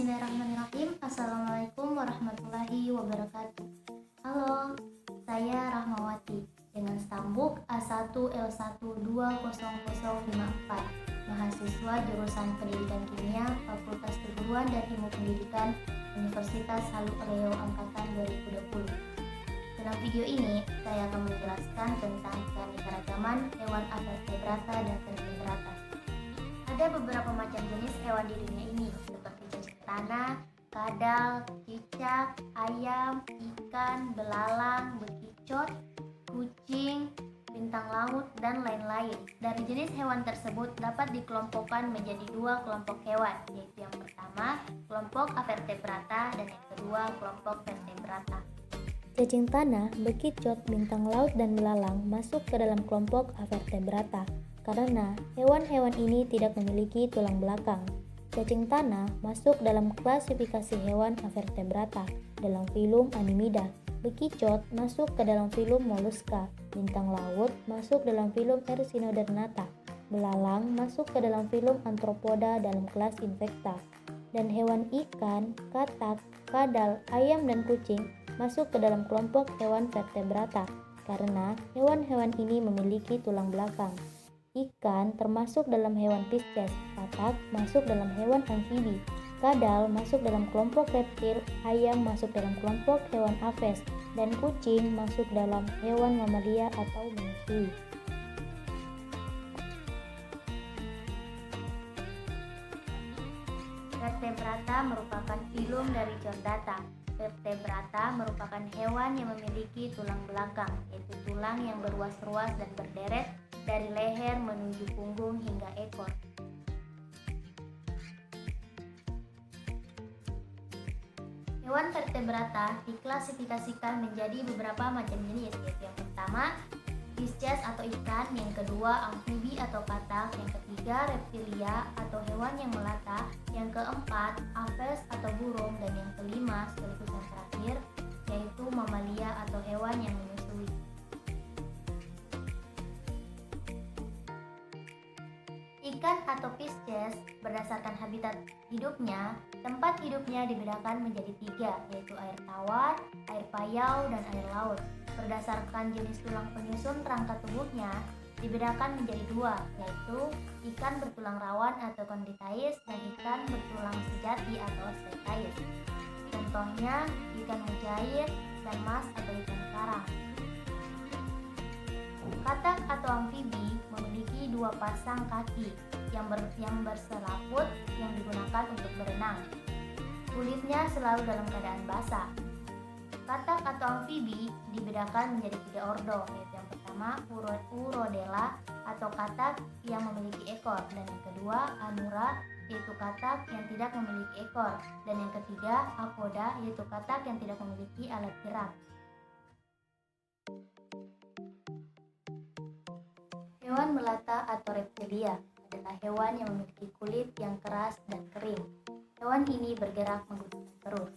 Bismillahirrahmanirrahim. Assalamualaikum warahmatullahi wabarakatuh. Halo, saya Rahmawati dengan stambuk A1L1200054, mahasiswa jurusan Pendidikan Kimia, Fakultas Keguruan dan Ilmu Pendidikan Universitas Halu Oleo Angkatan 2020. Dalam video ini, saya akan menjelaskan tentang keanekaragaman hewan vertebrata dan vertebrata. Ada beberapa macam jenis hewan di dunia ini, seperti cacing tanah, kadal, cicak, ayam, ikan, belalang, bekicot, kucing, bintang laut, dan lain-lain. Dari jenis hewan tersebut dapat dikelompokkan menjadi dua kelompok hewan, yaitu yang pertama, kelompok Avertebrata, dan yang kedua, kelompok Vertebrata. Cacing tanah, bekicot, bintang laut, dan belalang masuk ke dalam kelompok Avertebrata karena hewan-hewan ini tidak memiliki tulang belakang. Cacing tanah masuk dalam klasifikasi hewan Avertebrata dalam filum Animida. Bekicot masuk ke dalam filum Mollusca. Bintang laut masuk dalam filum Ersinodermata. Belalang masuk ke dalam filum Arthropoda dalam kelas Infecta. Dan hewan ikan, katak, kadal, ayam, dan kucing masuk ke dalam kelompok hewan vertebrata karena hewan-hewan ini memiliki tulang belakang. Ikan termasuk dalam hewan Pisces, katak masuk dalam hewan amfibi, kadal masuk dalam kelompok reptil, ayam masuk dalam kelompok hewan aves, dan kucing masuk dalam hewan mamalia atau menyusui. Vertebrata merupakan filum dari Chordata. Vertebrata merupakan hewan yang memiliki tulang belakang, yaitu tulang yang berruas-ruas dan berderet dari leher menuju punggung hingga ekor. Hewan vertebrata diklasifikasikan menjadi beberapa macam jenis, yaitu yang pertama, Pisces atau ikan, yang kedua, amfibi atau katak, yang ketiga, reptilia atau hewan yang melata, yang keempat, aves atau burung, dan yang kelima, sekaligus yang terakhir, yaitu mamalia atau hewan yang menyusui. Ikan atau Pisces berdasarkan habitat hidupnya, tempat hidupnya dibedakan menjadi tiga, yaitu air tawar, air payau, dan air laut. Berdasarkan jenis tulang penyusun rangka tubuhnya, dibedakan menjadi dua, yaitu ikan bertulang rawan atau chondritis dan ikan bertulang sejati atau steatais. Contohnya ikan mujair dan mas atau ikan karang. Katak atau amfibi memiliki dua pasang kaki yang berselaput yang digunakan untuk berenang. Kulitnya selalu dalam keadaan basah. Katak atau amfibi dibedakan menjadi tiga ordo, yaitu yang pertama Urodela atau katak yang memiliki ekor, dan yang kedua Anura, yaitu katak yang tidak memiliki ekor, dan yang ketiga Apoda, yaitu katak yang tidak memiliki alat gerak. Hewan melata atau reptilia adalah hewan yang memiliki kulit yang keras dan kering. Hewan ini bergerak menggunakan perut.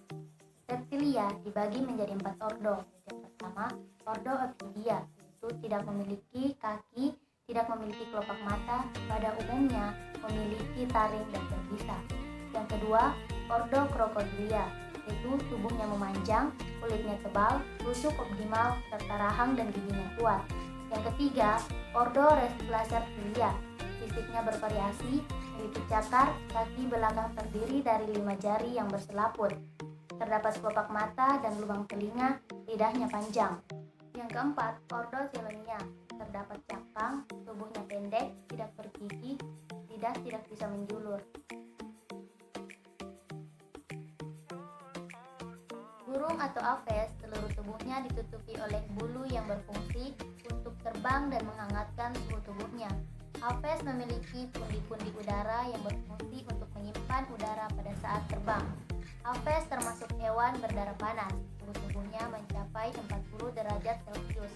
Reptilia dibagi menjadi 4 ordo. Yang pertama, ordo Ophidia, yaitu tidak memiliki kaki, tidak memiliki kelopak mata, pada umumnya memiliki taring dan berbisa. Yang kedua, ordo Crocodilia, yaitu tubuhnya memanjang, kulitnya tebal, tusuk optimal, serta rahang dan giginya kuat. Yang ketiga, ordo Lacertilia, fisiknya bervariasi, memiliki cakar, kaki belakang terdiri dari 5 jari yang berselaput. Terdapat kelopak mata dan lubang telinga, lidahnya panjang. Yang keempat, ordo Chelonia, terdapat cakang, tubuhnya pendek, tidak bergigi, lidah tidak bisa menjulur. Burung atau aves, seluruh tubuhnya ditutupi oleh bulu yang berfungsi untuk terbang dan menghangatkan suhu tubuhnya. Aves memiliki pundi-pundi udara yang berfungsi untuk menyimpan udara pada saat terbang. Aves termasuk hewan berdarah panas, suhu tubuhnya mencapai 40 derajat Celcius.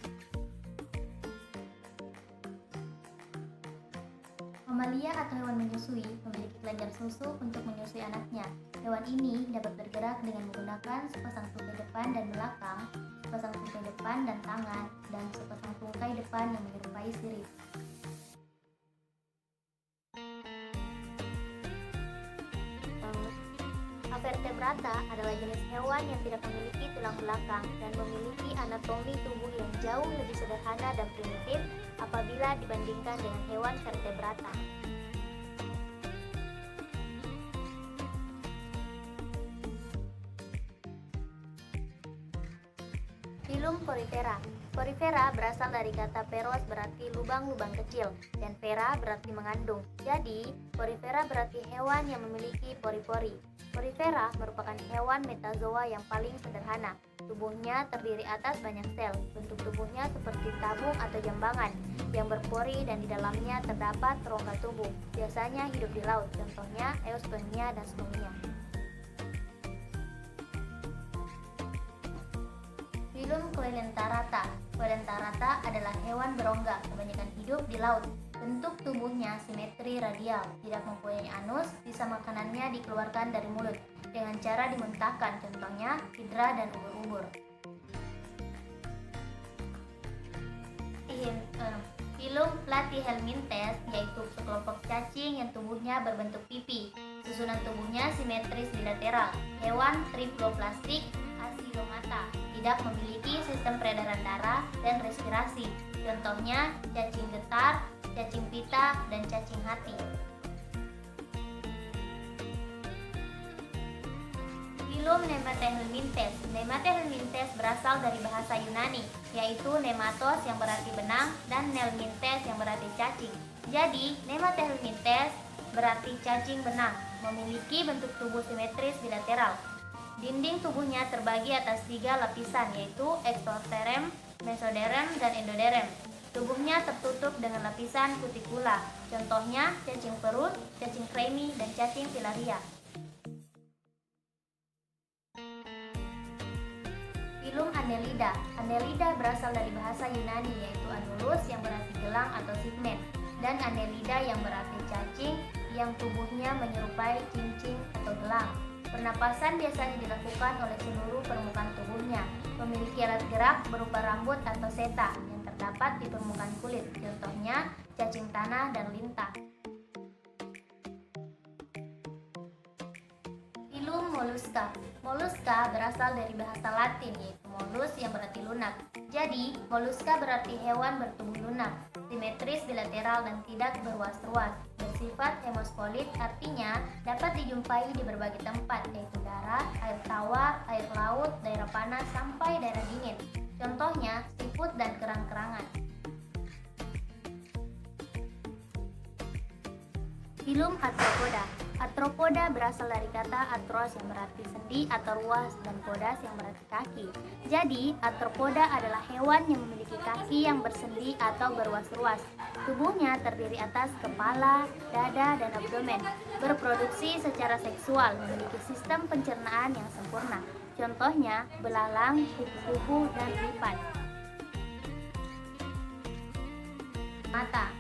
Mamalia atau hewan menyusui memiliki kelenjar susu untuk menyusui anaknya. Hewan ini dapat bergerak dengan menggunakan sepasang tungkai depan dan belakang, sepasang tungkai depan dan tangan, dan sepasang tungkai depan yang menyerupai sirip. Vertebrata adalah jenis hewan yang tidak memiliki tulang belakang dan memiliki anatomi tubuh yang jauh lebih sederhana dan primitif apabila dibandingkan dengan hewan vertebrata. Filum Porifera. Porifera berasal dari kata peros berarti lubang-lubang kecil dan vera berarti mengandung. Jadi, porifera berarti hewan yang memiliki pori-pori. Porifera merupakan hewan metazoa yang paling sederhana. Tubuhnya terdiri atas banyak sel. Bentuk tubuhnya seperti tabung atau jambangan yang berpori dan di dalamnya terdapat rongga tubuh. Biasanya hidup di laut, contohnya Eustonea dan Stomia. Filum Coelenterata. Coelenterata adalah hewan berongga, kebanyakan hidup di laut. Bentuk tubuhnya simetri radial, tidak mempunyai anus, sisa makanannya dikeluarkan dari mulut dengan cara dimuntahkan, contohnya hidra dan ubur-ubur. Filum Platyhelminthes yaitu sekelompok cacing yang tubuhnya berbentuk pipi. Susunan tubuhnya simetris bilateral. Hewan triploplastik asilomata, tidak memiliki sistem peredaran darah dan respirasi. Contohnya cacing getar, cacing pita, dan cacing hati. Filum Nematehelminthes. Nematehelminthes berasal dari bahasa Yunani, yaitu nematos yang berarti benang dan helminthes yang berarti cacing. Jadi, Nematehelminthes berarti cacing benang, memiliki bentuk tubuh simetris bilateral. Dinding tubuhnya terbagi atas 3 lapisan, yaitu ektoderm, mesoderm, dan endoderm. Tubuhnya tertutup dengan lapisan kutikula, contohnya cacing perut, cacing kremi, dan cacing filaria. Filum Annelida. Annelida berasal dari bahasa Yunani, yaitu annulus yang berarti gelang atau segmen, dan annelida yang berarti cacing yang tubuhnya menyerupai cincin atau gelang. Pernapasan biasanya dilakukan oleh seluruh permukaan tubuhnya. Memiliki alat gerak berupa rambut atau seta yang terdapat di permukaan kulit, contohnya cacing tanah dan lintah. Filum Mollusca. Mollusca berasal dari bahasa Latin, yaitu molus yang berarti lunak. Jadi, mollusca berarti hewan bertubuh lunak, simetris bilateral dan tidak berruas-ruas. Bersifat hemospolit, artinya dapat dijumpai di berbagai tempat, yaitu darat, air tawar, air laut, daerah panas, sampai daerah dingin. Contohnya siput dan kerang-kerangan. Filum Arthropoda. Arthropoda berasal dari kata arthros yang berarti sendi atau ruas dan podas yang berarti kaki. Jadi, arthropoda adalah hewan yang memiliki kaki yang bersendi atau berruas-ruas. Tubuhnya terdiri atas kepala, dada, dan abdomen. Berproduksi secara seksual, memiliki sistem pencernaan yang sempurna. Contohnya belalang, kupu-kupu, dan lipan. Mata.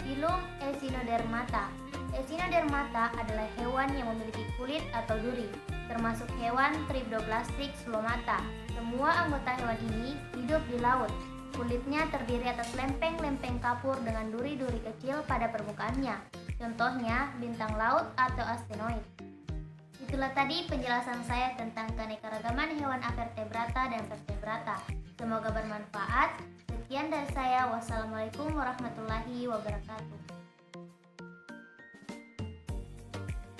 Filum Echinodermata. Echinodermata adalah hewan yang memiliki kulit atau duri, termasuk hewan triploplastik Pseudomata. Semua anggota hewan ini hidup di laut. Kulitnya terdiri atas lempeng-lempeng kapur dengan duri-duri kecil pada permukaannya. Contohnya bintang laut atau astenoid. Itulah tadi penjelasan saya tentang keanekaragaman hewan avertebrata dan vertebrata. Semoga bermanfaat. Sekian dari saya. Wassalamualaikum warahmatullahi wabarakatuh.